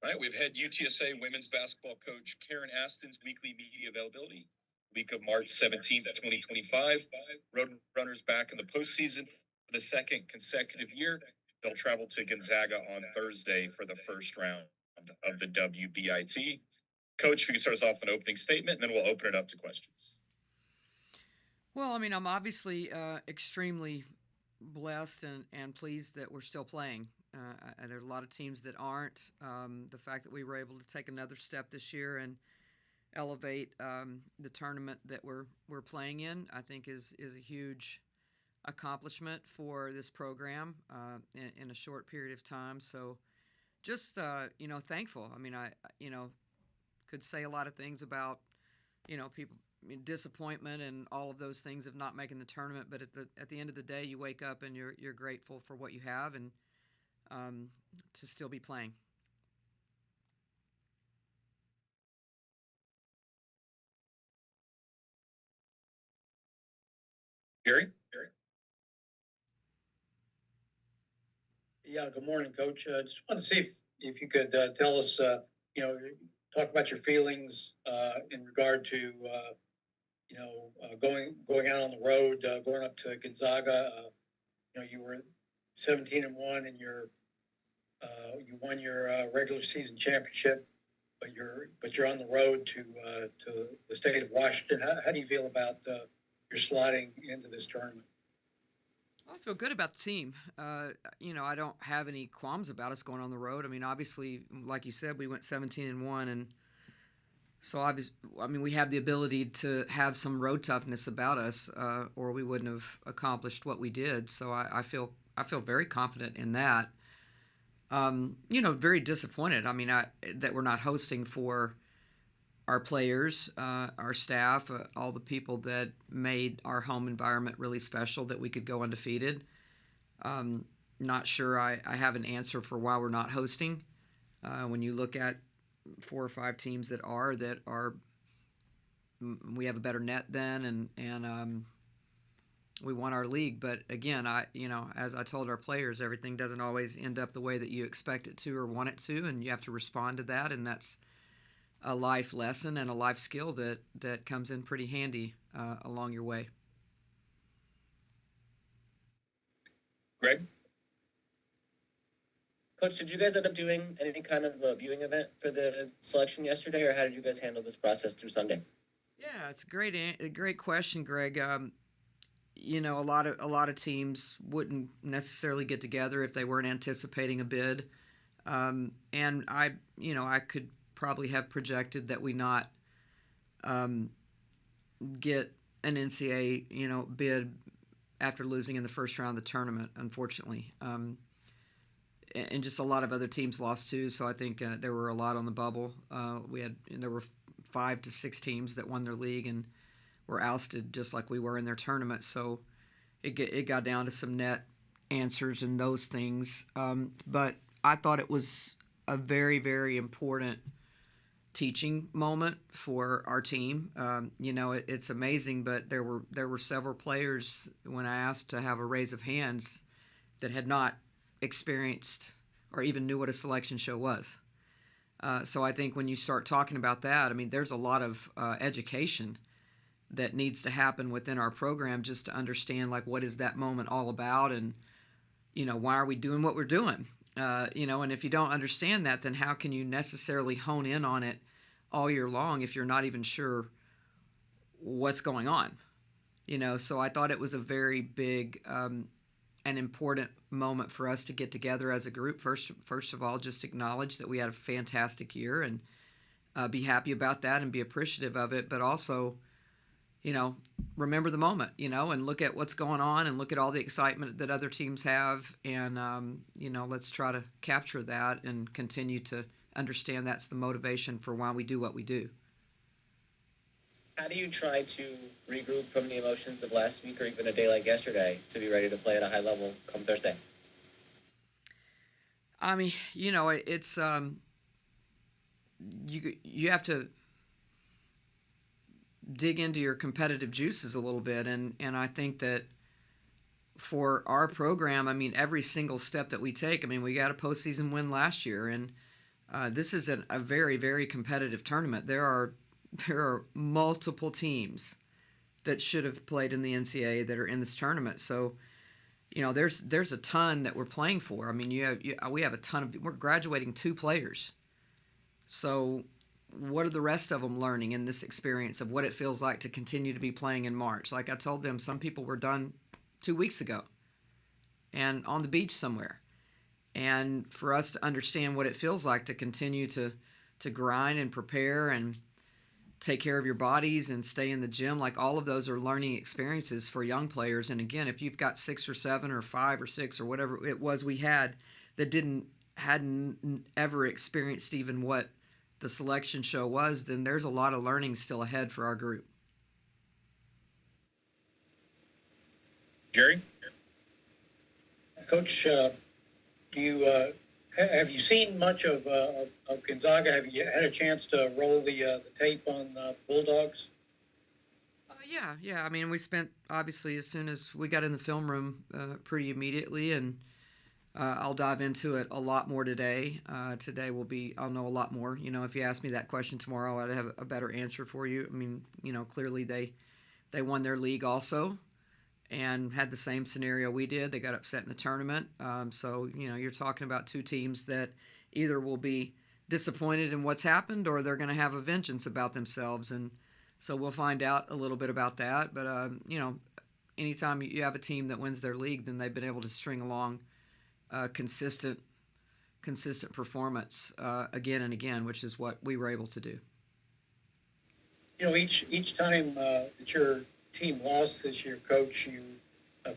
All right, we've had UTSA women's basketball coach Karen Aston's weekly media availability. Week of March 17th, 2025. Roadrunners back in the postseason for the second consecutive year. They'll travel to Gonzaga on Thursday for the first round of the WBIT. Coach, if you could start us off with an opening statement, and then we'll open it up to questions. Well, I mean, I'm obviously extremely blessed and pleased that we're still playing. There are a lot of teams that aren't. The fact that we were able to take another step this year and elevate the tournament that we're playing in, I think is a huge accomplishment for this program in a short period of time. So, just thankful. I mean, I could say a lot of things about people. I mean, disappointment and all of those things of not making the tournament, but at the end of the day, you wake up and you're grateful for what you have and to still be playing. Gary? Yeah, good morning, Coach. Just want to see if you could tell us, talk about your feelings in regard to, going out on the road, going up to Gonzaga. You were 17-1, and you won your regular season championship, but you're on the road to the state of Washington. How do you feel about your slotting into this tournament? I feel good about the team. I don't have any qualms about us going on the road. I mean, obviously, like you said, we went 17-1, and so we have the ability to have some road toughness about us, or we wouldn't have accomplished what we did. So I feel very confident in that. Very disappointed. I mean, that we're not hosting for our players, our staff, all the people that made our home environment really special, that we could go undefeated. Not sure I have an answer for why we're not hosting. When you look at 4 or 5 teams that are, we have a better net then, and we won our league. But again, as I told our players, everything doesn't always end up the way that you expect it to or want it to, and you have to respond to that, and that's a life lesson and a life skill that comes in pretty handy along your way. Greg? Coach, did you guys end up doing any kind of a viewing event for the selection yesterday, or how did you guys handle this process through Sunday? Yeah, it's a great question, Greg. A lot of teams wouldn't necessarily get together if they weren't anticipating a bid, and I could probably have projected that we not get an NCAA bid after losing in the first round of the tournament, unfortunately. And just a lot of other teams lost too, so I think there were a lot on the bubble. There were 5 to 6 teams that won their league and were ousted just like we were in their tournament. So it got down to some net answers and those things. But I thought it was a very, very important teaching moment for our team. It's amazing, but there were several players when I asked to have a raise of hands that had not experienced or even knew what a selection show was. So I think when you start talking about that, I mean, there's a lot of education that needs to happen within our program just to understand, like, what is that moment all about, and why are we doing what we're doing? And if you don't understand that, then how can you necessarily hone in on it all year long if you're not even sure what's going on? So I thought it was a very big and important moment for us to get together as a group. First of all, just acknowledge that we had a fantastic year and be happy about that and be appreciative of it, but also, remember the moment, and look at what's going on and look at all the excitement that other teams have. And, let's try to capture that and continue to understand that's the motivation for why we do what we do. How do you try to regroup from the emotions of last week or even a day like yesterday to be ready to play at a high level come Thursday? I mean, it's you have to dig into your competitive juices a little bit, and I think that for our program, I mean, every single step that we take, I mean, we got a postseason win last year, and This is a very, very competitive tournament. There are multiple teams that should have played in the NCAA that are in this tournament. So, there's a ton that we're playing for. I mean, we have a ton of. We're graduating 2 players. So, what are the rest of them learning in this experience of what it feels like to continue to be playing in March? Like I told them, some people were done 2 weeks ago, and on the beach somewhere. And for us to understand what it feels like to continue to grind and prepare and take care of your bodies and stay in the gym, like all of those are learning experiences for young players. And again, if you've got 6 or 7 or 5 or 6 or whatever it was we had that hadn't ever experienced even what the selection show was, then there's a lot of learning still ahead for our group. Jerry? Coach, do you have you seen much of Gonzaga? Have you had a chance to roll the tape on the Bulldogs? Yeah. I mean, we spent, obviously, as soon as we got in the film room, pretty immediately, and I'll dive into it a lot more today. Today I'll know a lot more. If you ask me that question tomorrow, I'd have a better answer for you. I mean, clearly they won their league also and had the same scenario we did. They got upset in the tournament. So, you're talking about 2 teams that either will be disappointed in what's happened or they're going to have a vengeance about themselves. And so we'll find out a little bit about that. But, anytime you have a team that wins their league, then they've been able to string along consistent performance again and again, which is what we were able to do. Each time that your team lost this year, Coach, you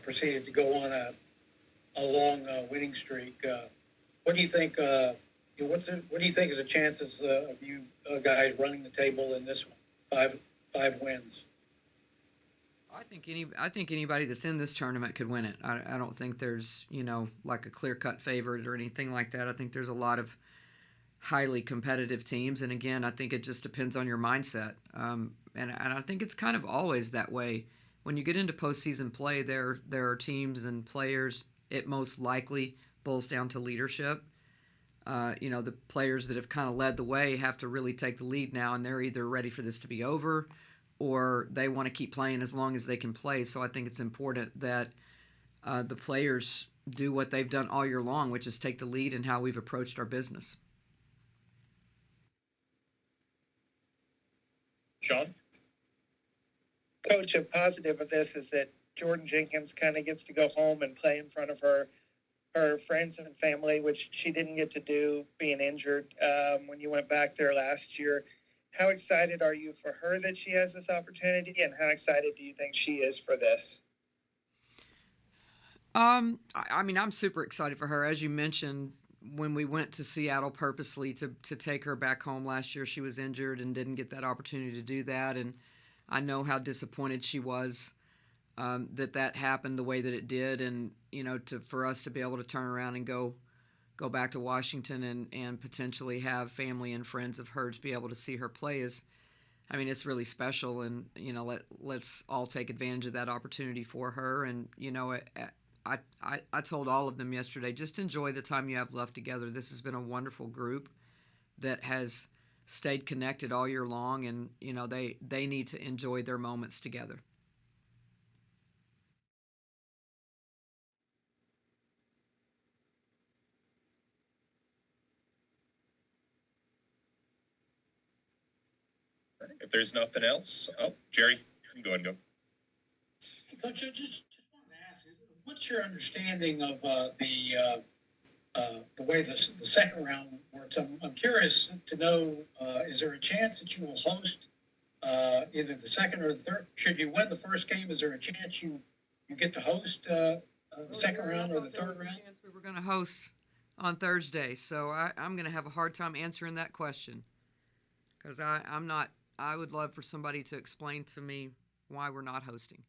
proceeded to go on a long winning streak. What do you think? What do you think is the chances of you guys running the table in this one? Five wins. I think anybody that's in this tournament could win it. I don't think there's like a clear-cut favorite or anything like that. I think there's a lot of highly competitive teams, and again, I think it just depends on your mindset. And I think it's kind of always that way. When you get into postseason play, there are teams and players. It most likely boils down to leadership. The players that have kind of led the way have to really take the lead now, and they're either ready for this to be over or they want to keep playing as long as they can play. So I think it's important that the players do what they've done all year long, which is take the lead in how we've approached our business. Sean? Coach, a positive of this is that Jordan Jenkins kind of gets to go home and play in front of her friends and family, which she didn't get to do being injured when you went back there last year. How excited are you for her that she has this opportunity, and how excited do you think she is for this? I mean, I'm super excited for her. As you mentioned, when we went to Seattle purposely to take her back home last year, she was injured and didn't get that opportunity to do that. And I know how disappointed she was that happened the way that it did. And, for us to be able to turn around and go back to Washington and potentially have family and friends of hers be able to see her play it's really special. And, let's all take advantage of that opportunity for her. And, I told all of them yesterday, just enjoy the time you have left together. This has been a wonderful group that has stayed connected all year long, and they need to enjoy their moments together. If there's nothing else, Jerry, you can go ahead and go. Hey, Coach, I just wanted to ask, what's your understanding of the way the second round works? I'm curious to know, is there a chance that you will host either the second or the third? Should you win the first game, is there a chance you get to host the second round or the third round? We were going to host on Thursday, so I'm going to have a hard time answering that question because I'm not. I would love for somebody to explain to me why we're not hosting.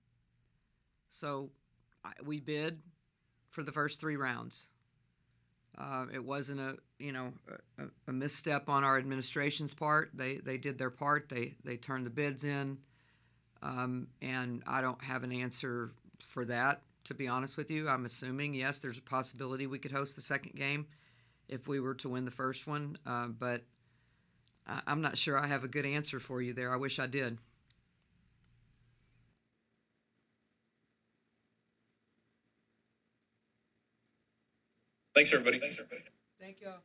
So we bid for the first 3 rounds. It wasn't a misstep on our administration's part. They did their part. They turned the bids in, and I don't have an answer for that. To be honest with you, I'm assuming yes, there's a possibility we could host the second game, if we were to win the first one. But I'm not sure I have a good answer for you there. I wish I did. Thanks, everybody. Thank you all.